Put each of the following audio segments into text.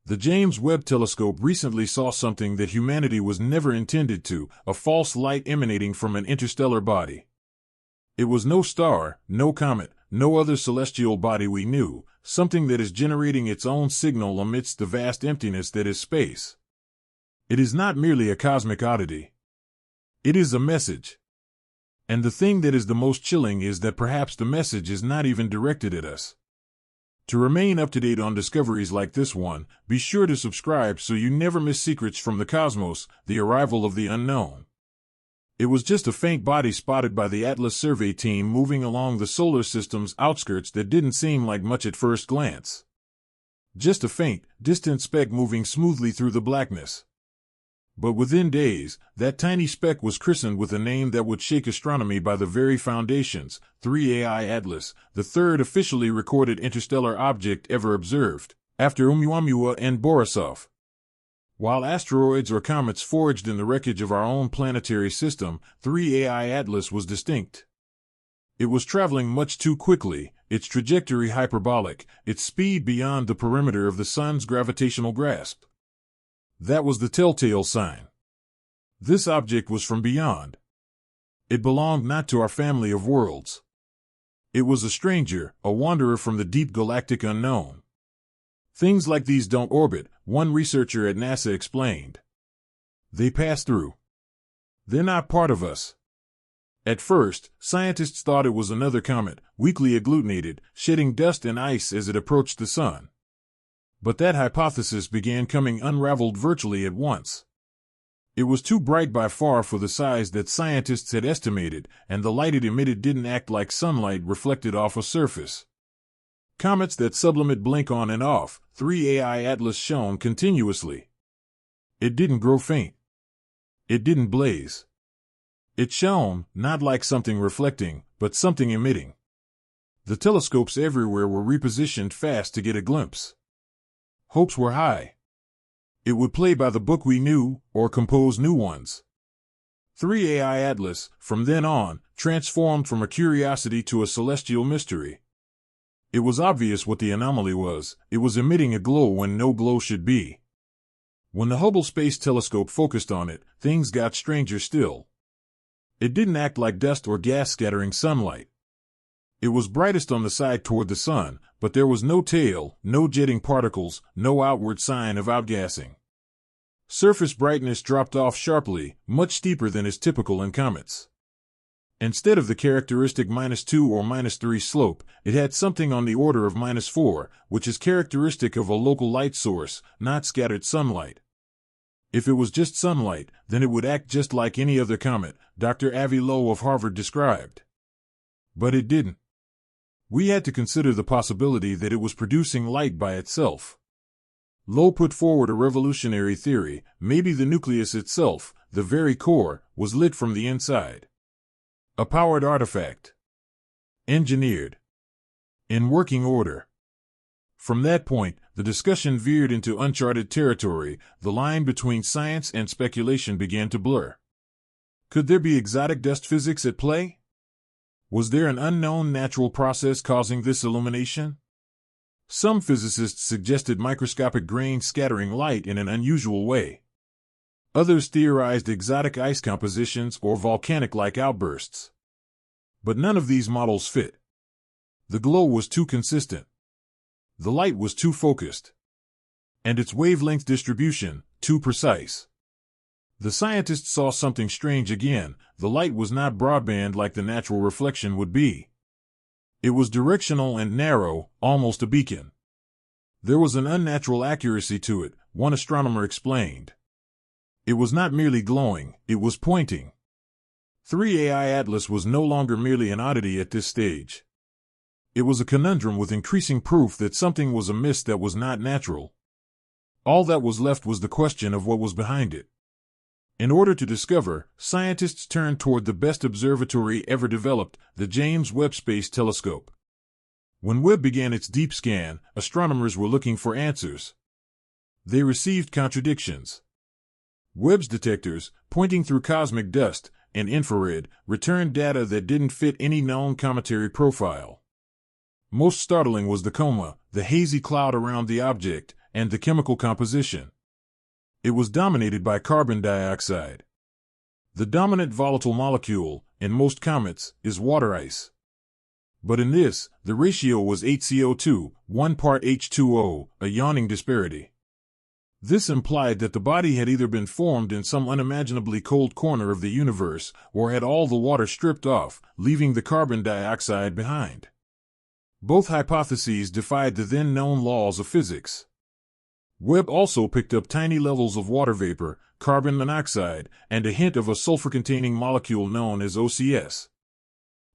The James Webb Telescope recently saw something that humanity was never intended to, a false light emanating from an interstellar body. It was no star, no comet, no other celestial body we knew, something that is generating its own signal amidst the vast emptiness that is space. It is not merely a cosmic oddity. It is a message. And the thing that is the most chilling is that perhaps the message is not even directed at us. To remain up to date on discoveries like this one, be sure to subscribe so you never miss secrets from the cosmos, the arrival of the unknown. It was just a faint body spotted by the Atlas survey team moving along the solar system's outskirts that didn't seem like much at first glance. Just a faint, distant speck moving smoothly through the blackness. But within days, that tiny speck was christened with a name that would shake astronomy by the very foundations, 3AI Atlas, the third officially recorded interstellar object ever observed, after Oumuamua and Borisov. While asteroids or comets foraged in the wreckage of our own planetary system, 3AI Atlas was distinct. It was traveling much too quickly, its trajectory hyperbolic, its speed beyond the perimeter of the sun's gravitational grasp. That was the telltale sign. This object was from beyond. It belonged not to our family of worlds. It was a stranger, a wanderer from the deep galactic unknown. Things like these don't orbit, one researcher at NASA explained. They pass through. They're not part of us. At first, scientists thought it was another comet, weakly agglutinated, shedding dust and ice as it approached the sun. But that hypothesis began coming unraveled virtually at once. It was too bright by far for the size that scientists had estimated, and the light it emitted didn't act like sunlight reflected off a surface. Comets that sublimate blink on and off, 3AI Atlas shone continuously. It didn't grow faint. It didn't blaze. It shone, not like something reflecting, but something emitting. The telescopes everywhere were repositioned fast to get a glimpse. Hopes were high. It would play by the book we knew, or compose new ones. 3AI Atlas, from then on, transformed from a curiosity to a celestial mystery. It was obvious what the anomaly was. It was emitting a glow when no glow should be. When the Hubble Space Telescope focused on it, things got stranger still. It didn't act like dust or gas scattering sunlight. It was brightest on the side toward the sun, but there was no tail, no jetting particles, no outward sign of outgassing. Surface brightness dropped off sharply, much steeper than is typical in comets. Instead of the characteristic -2 or -3 slope, it had something on the order of -4, which is characteristic of a local light source, not scattered sunlight. If it was just sunlight, then it would act just like any other comet, Dr. Avi Low of Harvard described. But it didn't. We had to consider the possibility that it was producing light by itself. Low put forward a revolutionary theory. Maybe the nucleus itself, the very core, was lit from the inside. A powered artifact. Engineered. In working order. From that point, the discussion veered into uncharted territory. The line between science and speculation began to blur. Could there be exotic dust physics at play? Was there an unknown natural process causing this illumination? Some physicists suggested microscopic grains scattering light in an unusual way. Others theorized exotic ice compositions or volcanic-like outbursts. But none of these models fit. The glow was too consistent. The light was too focused. And its wavelength distribution, too precise. The scientists saw something strange again. The light was not broadband like the natural reflection would be. It was directional and narrow, almost a beacon. There was an unnatural accuracy to it, one astronomer explained. It was not merely glowing, it was pointing. 3AI Atlas was no longer merely an oddity at this stage. It was a conundrum with increasing proof that something was amiss that was not natural. All that was left was the question of what was behind it. In order to discover, scientists turned toward the best observatory ever developed, the James Webb Space Telescope. When Webb began its deep scan, astronomers were looking for answers. They received contradictions. Webb's detectors, pointing through cosmic dust and infrared, returned data that didn't fit any known cometary profile. Most startling was the coma, the hazy cloud around the object, and the chemical composition. It was dominated by carbon dioxide. The dominant volatile molecule, in most comets, is water ice. But in this, the ratio was 8CO2, 1 part H2O, a yawning disparity. This implied that the body had either been formed in some unimaginably cold corner of the universe, or had all the water stripped off, leaving the carbon dioxide behind. Both hypotheses defied the then known laws of physics. Webb also picked up tiny levels of water vapor, carbon monoxide, and a hint of a sulfur-containing molecule known as OCS.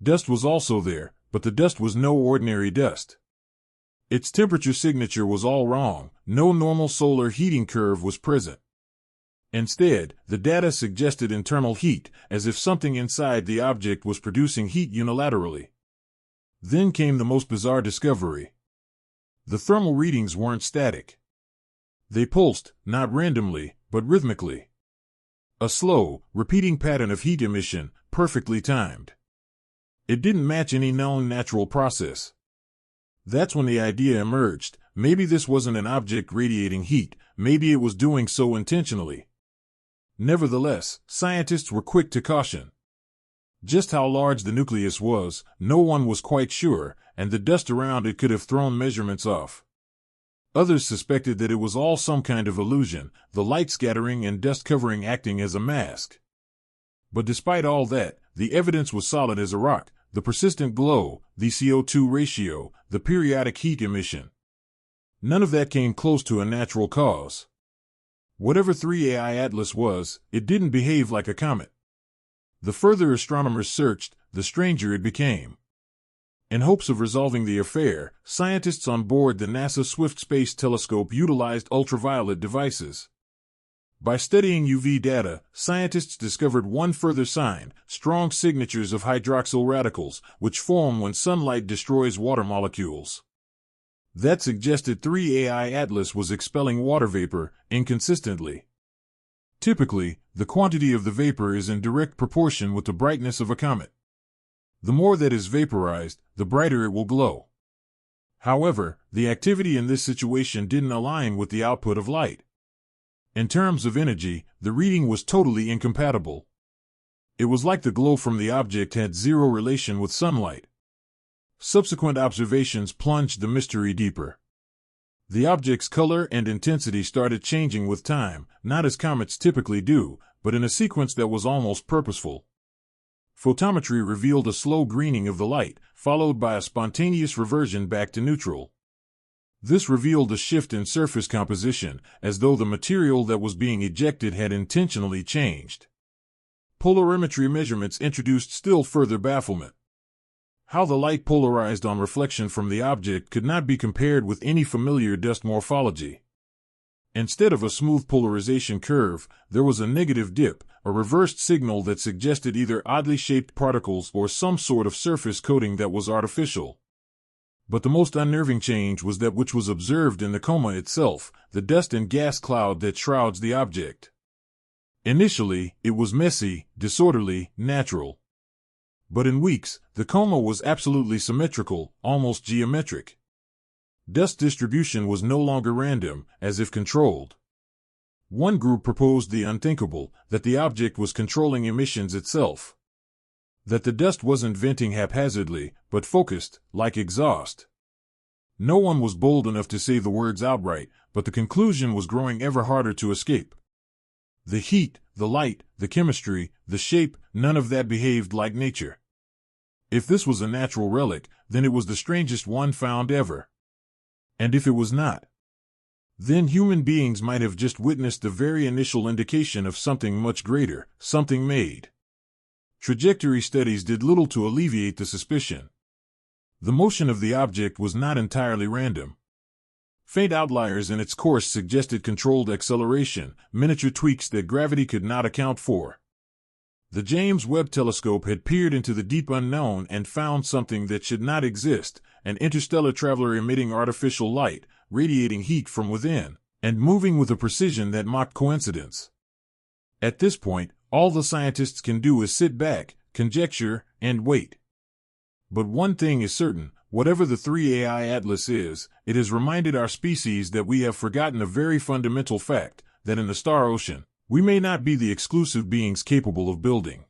Dust was also there, but the dust was no ordinary dust. Its temperature signature was all wrong, no normal solar heating curve was present. Instead, the data suggested internal heat, as if something inside the object was producing heat unilaterally. Then came the most bizarre discovery. The thermal readings weren't static. They pulsed, not randomly, but rhythmically. A slow, repeating pattern of heat emission, perfectly timed. It didn't match any known natural process. That's when the idea emerged. Maybe this wasn't an object radiating heat, maybe it was doing so intentionally. Nevertheless, scientists were quick to caution. Just how large the nucleus was, no one was quite sure, and the dust around it could have thrown measurements off. Others suspected that it was all some kind of illusion, the light scattering and dust covering acting as a mask. But despite all that, the evidence was solid as a rock: the persistent glow, the CO2 ratio, the periodic heat emission. None of that came close to a natural cause. Whatever 3AI Atlas was, it didn't behave like a comet. The further astronomers searched, the stranger it became. In hopes of resolving the affair, scientists on board the NASA Swift Space Telescope utilized ultraviolet devices. By studying UV data, scientists discovered one further sign: strong signatures of hydroxyl radicals, which form when sunlight destroys water molecules. That suggested 3AI Atlas was expelling water vapor inconsistently. Typically, the quantity of the vapor is in direct proportion with the brightness of a comet. The more that is vaporized, the brighter it will glow. However, the activity in this situation didn't align with the output of light. In terms of energy, the reading was totally incompatible. It was like the glow from the object had zero relation with sunlight. Subsequent observations plunged the mystery deeper. The object's color and intensity started changing with time, not as comets typically do, but in a sequence that was almost purposeful. Photometry revealed a slow greening of the light, followed by a spontaneous reversion back to neutral. This revealed a shift in surface composition, as though the material that was being ejected had intentionally changed. Polarimetry measurements introduced still further bafflement. How the light polarized on reflection from the object could not be compared with any familiar dust morphology. Instead of a smooth polarization curve, there was a negative dip, a reversed signal that suggested either oddly shaped particles or some sort of surface coating that was artificial. But the most unnerving change was that which was observed in the coma itself, the dust and gas cloud that shrouds the object. Initially, it was messy, disorderly, natural. But in weeks, the coma was absolutely symmetrical, almost geometric. Dust distribution was no longer random, as if controlled. One group proposed the unthinkable, that the object was controlling emissions itself. That the dust wasn't venting haphazardly, but focused, like exhaust. No one was bold enough to say the words outright, but the conclusion was growing ever harder to escape. The heat, the light, the chemistry, the shape, none of that behaved like nature. If this was a natural relic, then it was the strangest one found ever. And if it was not, then human beings might have just witnessed the very initial indication of something much greater, something made. Trajectory studies did little to alleviate the suspicion. The motion of the object was not entirely random. Faint outliers in its course suggested controlled acceleration, miniature tweaks that gravity could not account for. The James Webb Telescope had peered into the deep unknown and found something that should not exist: an interstellar traveler emitting artificial light, radiating heat from within, and moving with a precision that mocked coincidence. At this point, all the scientists can do is sit back, conjecture, and wait. But one thing is certain: Whatever the 3AI Atlas is, it has reminded our species that we have forgotten a very fundamental fact, that in the star ocean, we may not be the exclusive beings capable of building.